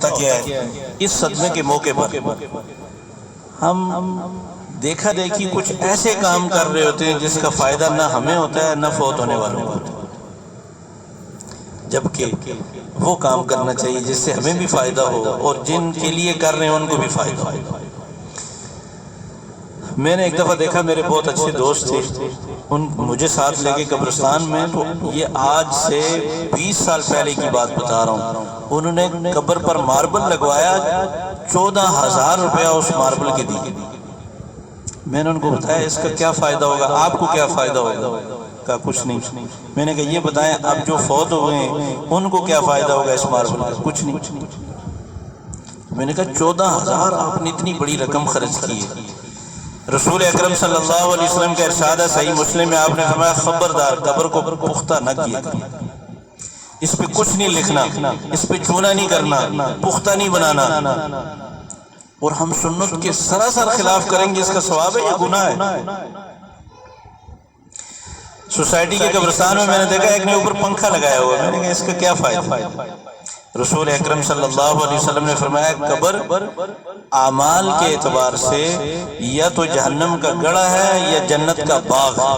ہوتا کیا ہے، اس صدمے کے موقع پر ہم دیکھا دیکھی کچھ ایسے کام کر رہے ہوتے ہیں جس کا فائدہ نہ ہمیں ہوتا ہے نہ فوت ہونے والوں کو ہوتا ہے، جبکہ وہ کام کرنا چاہیے جس سے ہمیں بھی فائدہ ہو اور جن کے لیے کر رہے ہیں ان کو بھی فائدہ ہو۔ میں نے ایک دفعہ دیکھا، میرے بہت اچھے دوست تھے، مجھے ساتھ لے کے قبرستان میں، تو یہ آج سے 20 سال پہلے کی بات بتا رہا ہوں، انہوں نے قبر پر ماربل لگوایا، 14,000 روپیہ اس ماربل کے دی۔ میں نے ان کو بتایا اس کا کیا فائدہ ہوگا، آپ کو کیا فائدہ ہوگا؟ کہا کچھ نہیں۔ میں نے کہا یہ بتائیں اب جو فوت ہوئے ہیں ان کو کیا فائدہ ہوگا اس ماربل کا؟ کچھ نہیں۔ میں نے کہا 14,000 آپ نے اتنی بڑی رقم خرچ کی ہے۔ رسول اکرم صلی اللہ علیہ وسلم کا ارشاد ہے صحیح مسلم میں، آپ نے فرمایا خبردار قبر کو پختہ نہ کیا، اس پہ کچھ نہیں لکھنا، اس پہ چونا نہیں کرنا، پختہ نہیں بنانا۔ اور ہم سنت کے سراسر خلاف کریں گے، اس کا ثواب ہے یا گناہ ہے؟ سوسائٹی کے قبرستان میں نے دیکھا ایک نے اوپر پنکھا لگایا ہوا، میں نے کہا اس کا کیا فائدہ؟ رسول اکرم صلی اللہ علیہ وسلم نے فرمایا قبر اعمال کے اعتبار سے یا تو جہنم کا گڑھا ہے یا جنت کا باغ ہے۔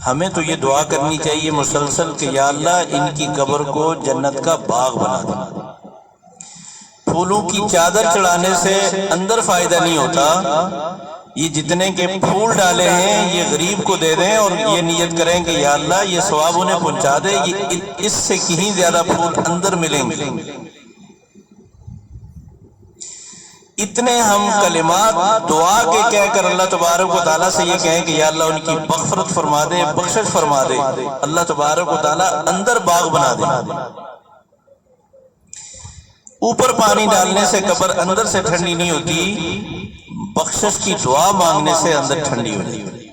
ہمیں تو یہ دعا کرنی چاہیے مسلسل کہ یا اللہ ان کی قبر کو جنت کا باغ بنا دے۔ پھولوں کی چادر چڑھانے سے اندر فائدہ نہیں ہوتا، یہ جتنے کے پھول ڈالے ہیں یہ غریب کو دے دیں اور یہ نیت کریں کہ یا اللہ یہ ثواب انہیں پہنچا دے، یہ اس سے کہیں زیادہ پھول اندر ملیں گے۔ اتنے ہم کلمات دعا کے کہہ کر اللہ تبارک و تعالیٰ سے یہ کہیں کہ یا اللہ ان کی مغفرت فرما دے، بخشش فرما دے، اللہ تبارک و تعالیٰ اندر باغ بنا دے۔ اوپر پانی ڈالنے سے قبر اندر سے ٹھنڈی نہیں ہوتی، بخشش کی دعا مانگنے سے اندر ٹھنڈی ہو جاتی۔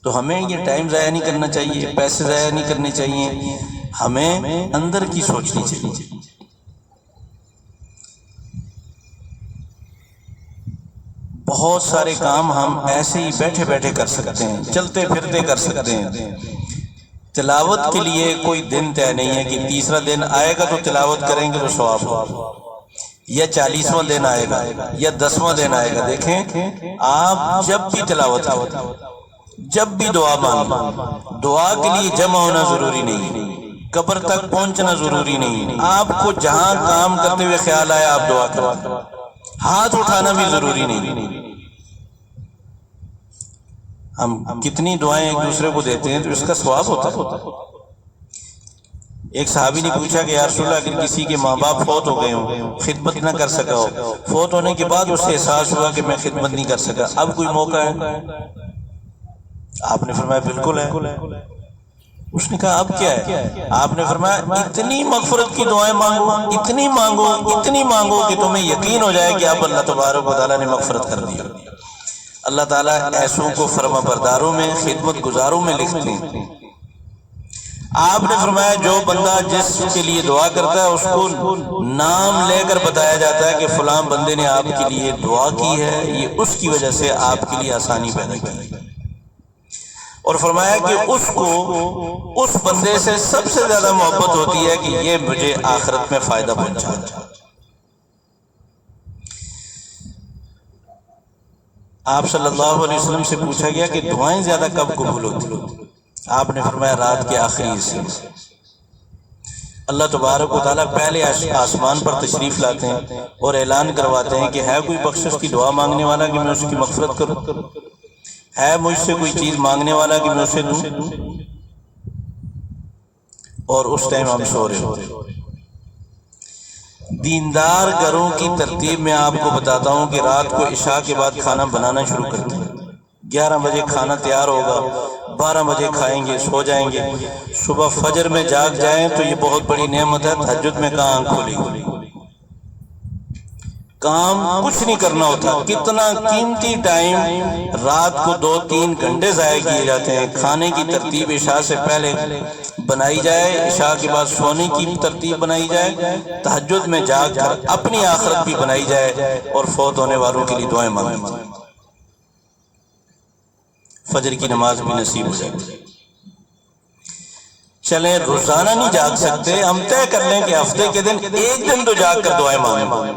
تو ہمیں یہ ٹائم ضائع نہیں کرنا چاہیے، پیسے ضائع نہیں کرنے چاہیے، ہمیں اندر کی سوچنی چاہیے۔ بہت سارے کام ہم ایسے ہی بیٹھے بیٹھے کر سکتے ہیں، چلتے پھرتے کر سکتے ہیں۔ تلاوت کے لیے کوئی دن طے نہیں ہے کہ 30واں دن آئے گا تو تلاوت کریں گے تو ثواب ہوگا، یا 40واں دن آئے گا یا 10واں دن آئے گا۔ دیکھیں آپ جب بھی تلاوت کریں، جب بھی دعا مانگیں، دعا کے لیے جمع ہونا ضروری نہیں ہے، قبر تک پہنچنا ضروری نہیں ہے، آپ کو جہاں کام کرتے ہوئے خیال آیا آپ دعا کریں، ہاتھ اٹھانا بھی ضروری نہیں۔ ہم کتنی دعائیں ایک دوسرے کو دیتے ہیں تو اس کا ثواب ہوتا ہے۔ ایک صحابی نے پوچھا کہ یا رسول اللہ اگر کسی کے ماں باپ فوت ہو گئے ہوں، خدمت نہ کر سکا ہو، فوت ہونے کے بعد اسے احساس ہوا کہ میں خدمت نہیں کر سکا، اب کوئی موقع ہے؟ آپ نے فرمایا بالکل ہے۔ اس نے کہا اب کیا ہے؟ آپ نے فرمایا اتنی مغفرت کی دعائیں مانگو، اتنی مانگو، اتنی مانگو کہ تمہیں یقین ہو جائے کہ اب اللہ تبارک و تعالیٰ نے مغفرت کر دیا۔ اللہ تعالیٰ ایسوں کو فرما برداروں میں، خدمت گزاروں میں لکھتے ہیں۔ آپ نے فرمایا جو بندہ جس کے لیے دعا کرتا ہے اس کو نام لے کر بتایا جاتا ہے کہ فلاں بندے نے آپ کے لیے دعا کی ہے، یہ اس کی وجہ سے آپ کے لیے آسانی پیدا کی۔ اور فرمایا کہ اس کو اس بندے سے سب سے زیادہ محبت ہوتی ہے کہ یہ مجھے آخرت میں فائدہ پہنچا دے۔ آپ صلی اللہ علیہ وسلم سے پوچھا گیا کہ دعائیں زیادہ کب قبول ہوتی؟ آپ نے فرمایا رات کے آخری حصے میں۔ اللہ تبارک و تعالیٰ پہلے آسمان پر تشریف لاتے ہیں اور اعلان کرواتے ہیں کہ ہے کوئی بخشش کی دعا مانگنے والا کہ میں اس کی مغفرت کروں، ہے مجھ سے کوئی چیز مانگنے والا کہ میں اسے دوں؟ اور اس ٹائم ہم سو رہے ہوتے ہیں۔ دیندار گھروں کی ترتیب میں آپ کو بتاتا ہوں کہ رات کو عشاء کے بعد کھانا بنانا شروع کرتے ہیں، 11 بجے کھانا تیار ہوگا، 12 بجے کھائیں گے، سو جائیں گے، صبح فجر میں جاگ جائیں تو یہ بہت بڑی نعمت ہے۔ تہجد میں کہاں آنکھ کھولی، کام کچھ نہیں کرنا ہوتا، کتنا قیمتی ٹائم رات کو 2-3 گھنٹے ضائع کیے جاتے ہیں۔ کھانے کی ترتیب عشاء سے پہلے بنائی جائے، عشاء کے بعد سونے کی ترتیب بنائی جائے، تہجد میں جاگ کر اپنی آخرت بھی بنائی جائے اور فوت ہونے والوں کے لیے دعائیں مانگی جائیں، فجر کی نماز بھی نصیب ہو جائے۔ چلیں روزانہ نہیں جاگ سکتے، ہم طے کر لیں کہ ہفتے کے دن ایک دن تو جاگ کر دعائیں مانگیں۔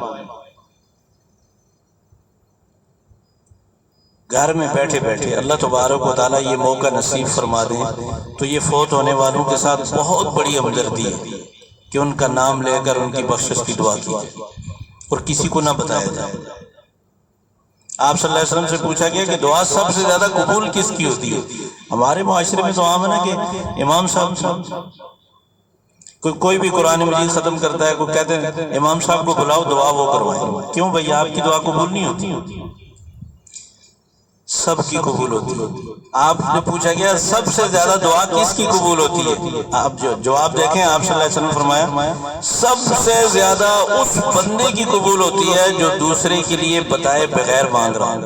گھر میں بیٹھے بیٹھے اللہ تبارک و تعالیٰ یہ موقع نصیب فرما دیں تو یہ فوت ہونے والوں کے ساتھ بہت بڑی ہمدردی ہے کہ ان کا نام لے کر ان کی بخشش کی دعا کی جائے اور کسی کو نہ بتایا جائے۔ آپ صلی اللہ علیہ وسلم سے پوچھا گیا کہ دعا سب سے زیادہ قبول کس کی ہوتی ہے؟ ہمارے معاشرے میں تو عام ہے نا کہ امام صاحب کوئی بھی قرآن مجید ختم کرتا ہے، کوئی کہتے ہیں امام صاحب کو بلاؤ دعا وہ کروائیں۔ کیوں بھائی، آپ کی دعا قبول نہیں ہوتی؟ سب کی قبول ہوتی ہے۔ آپ نے پوچھا گیا سب سے زیادہ دعا کس کی قبول ہوتی ہے؟ آپ جو جواب دیکھیں، آپ صلی اللہ علیہ وسلم نے فرمایا سب سے زیادہ اس بندے کی قبول ہوتی ہے جو دوسرے کے لیے بتائے بغیر مانگ رہا ہوں۔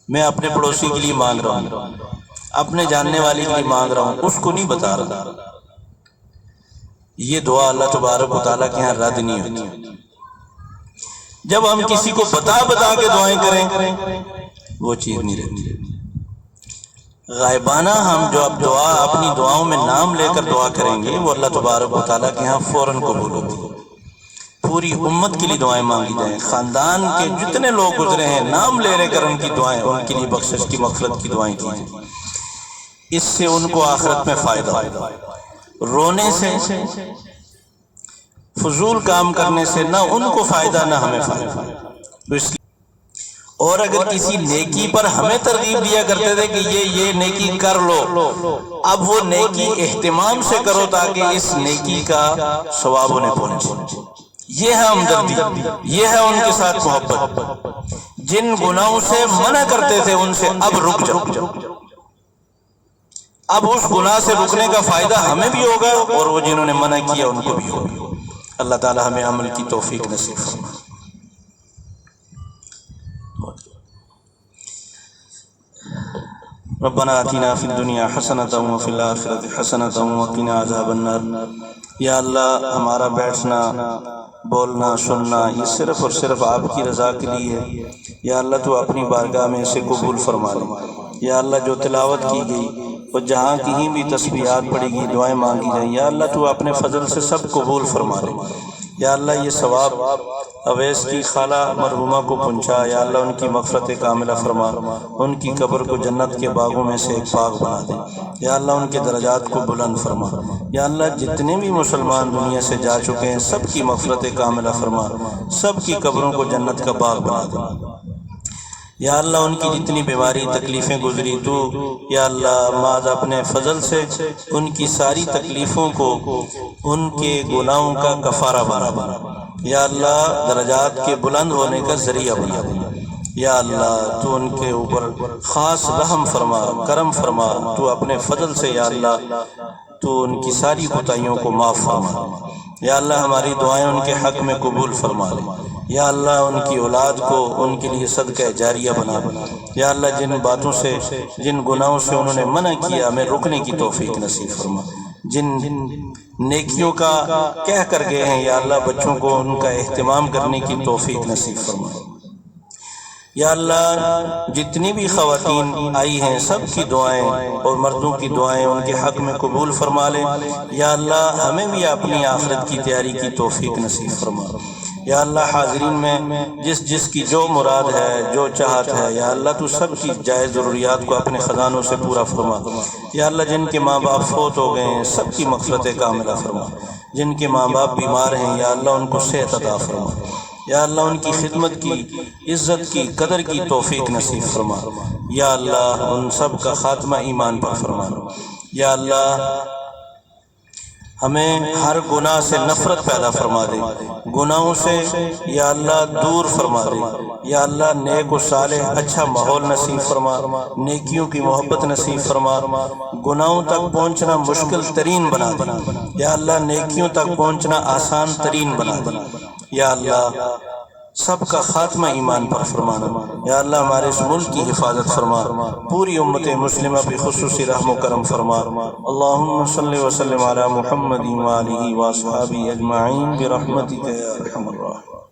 میں اپنے پڑوسی کے لیے مانگ رہا ہوں، اپنے جاننے والے کے لیے مانگ رہا ہوں، اس کو نہیں بتا رہا، یہ دعا اللہ تبارک و تعالیٰ کے ہاں رد نہیں ہوتی۔ جب ہم کسی کو بتا کے دعائیں کریں وہ چیز نہیں رہتی۔ غائبانہ ہم جو اب دعا اپنی دعاؤں میں نام لے کر دعا کریں گے وہ اللہ تبارک و تعالیٰ کے ہاں فوراً قبول ہوتی ہے۔ پوری امت کے لیے دعائیں مانگی جائیں، خاندان کے جتنے لوگ گزرے ہیں نام لے کر ان کی دعائیں، ان کے لیے بخشش کی مغفرت کی دعائیں کی جائیں۔ اس سے ان کو آخرت میں فائدہ ہوگا۔ رونے سے، فضول کام کرنے سے نہ ان کو فائدہ نہ ہمیں فائدہ۔ اور اگر کسی نیکی پر ہمیں ترغیب دیا کرتے تھے کہ یہ نیکی کر لو، اب وہ نیکی اہتمام سے کرو تاکہ اس نیکی کا ثواب انہیں پہنچے۔ یہ ہے ہمدردی، یہ ہے ان کے ساتھ محبت۔ جن گناہوں سے منع کرتے تھے ان سے اب رک جاؤ، اب اس گناہ سے رکنے کا فائدہ ہمیں بھی ہوگا اور وہ جنہوں نے منع کیا ان کو بھی ہوگا۔ اللہ تعالی ہمیں عمل کی توفیق نصیب فرمائے۔ ربنا آتنا فی الدنیا حسنۃ وفی الآخرۃ حسنۃ وقنا عذاب النار۔ یا اللہ، ہمارا بیٹھنا، بولنا، سننا یہ صرف اور صرف آپ کی رضا کے لیے ہے۔ یا اللہ تو اپنی بارگاہ میں اسے قبول فرما لے۔ یا اللہ جو تلاوت کی گئی اور جہاں کہیں بھی تسبیحات پڑھی گئی، دعائیں مانگی جائیں، یا اللہ تو اپنے فضل سے سب قبول فرما لے۔ یا اللہ یہ ثواب اویس کی خالہ مرحومہ کو پہنچا۔ یا اللہ ان کی مغفرت کاملہ فرما، ان کی قبر کو جنت کے باغوں میں سے ایک باغ بنا دے۔ یا اللہ ان کے درجات کو بلند فرما۔ یا اللہ جتنے بھی مسلمان دنیا سے جا چکے ہیں سب کی مغفرت کاملہ فرما، سب کی قبروں کو جنت کا باغ بنا دے۔ یا اللہ ان کی جتنی بیماری تکلیفیں گزری تو یا اللہ ماذ اپنے فضل سے ان کی ساری تکلیفوں کو ان کے گناہوں کا کفارہ بنا۔ یا اللہ درجات کے بلند ہونے کا ذریعہ بنا دے۔ یا اللہ تو ان کے اوپر خاص رحم فرما، کرم فرما، تو اپنے فضل سے یا اللہ تو ان کی ساری خطائیوں کو معاف فرما۔ یا اللہ ہماری دعائیں ان کے حق میں قبول فرما لے۔ یا اللہ ان کی اولاد کو ان کے لیے صدقہ جاریہ بنا۔ یا اللہ جن باتوں سے، جن گناہوں سے انہوں نے منع کیا ہمیں رکنے کی توفیق نصیب فرما۔ جن نیکیوں کا کہہ کر گئے ہیں یا اللہ بچوں کو ان کا اہتمام کرنے کی توفیق نصیب فرما۔ یا اللہ جتنی بھی خواتین آئی ہیں سب کی دعائیں اور مردوں کی دعائیں ان کے حق میں قبول فرما لے۔ یا اللہ ہمیں بھی اپنی آخرت کی تیاری کی توفیق نصیب فرما۔ یا اللہ حاضرین میں جس کی جو مراد ہے، جو چاہت ہے، یا اللہ تو سب کی جائز ضروریات کو اپنے خزانوں سے پورا فرما۔ یا اللہ جن کے ماں باپ فوت ہو گئے ہیں سب کی مغفرت کاملہ فرما۔ جن کے ماں باپ بیمار ہیں یا اللہ ان کو صحت عطا فرما۔ یا اللہ ان کی خدمت کی، عزت کی، قدر کی توفیق نصیب فرما۔ یا اللہ ان سب کا خاتمہ ایمان پر فرما۔ یا اللہ ہمیں ہر گناہ سے نفرت پیدا فرما دے، گناہوں سے یا اللہ دور فرما دے۔ یا اللہ نیک و صالح اچھا ماحول نصیب فرما، نیکیوں کی محبت نصیب فرما، گناہوں تک پہنچنا مشکل ترین بنا دے۔ یا اللہ نیکیوں تک پہنچنا آسان ترین بنا دے۔ یا اللہ سب کا خاتمہ ایمان پر فرمانا۔ یا اللہ ہمارے اس ملک کی حفاظت فرما، پوری امت مسلمہ پہ خصوصی رحم و کرم فرما۔ اللہم صلی وسلم علی محمد وآلہ واصحابہ اجمعین برحمتک یا ارحم الراحمین۔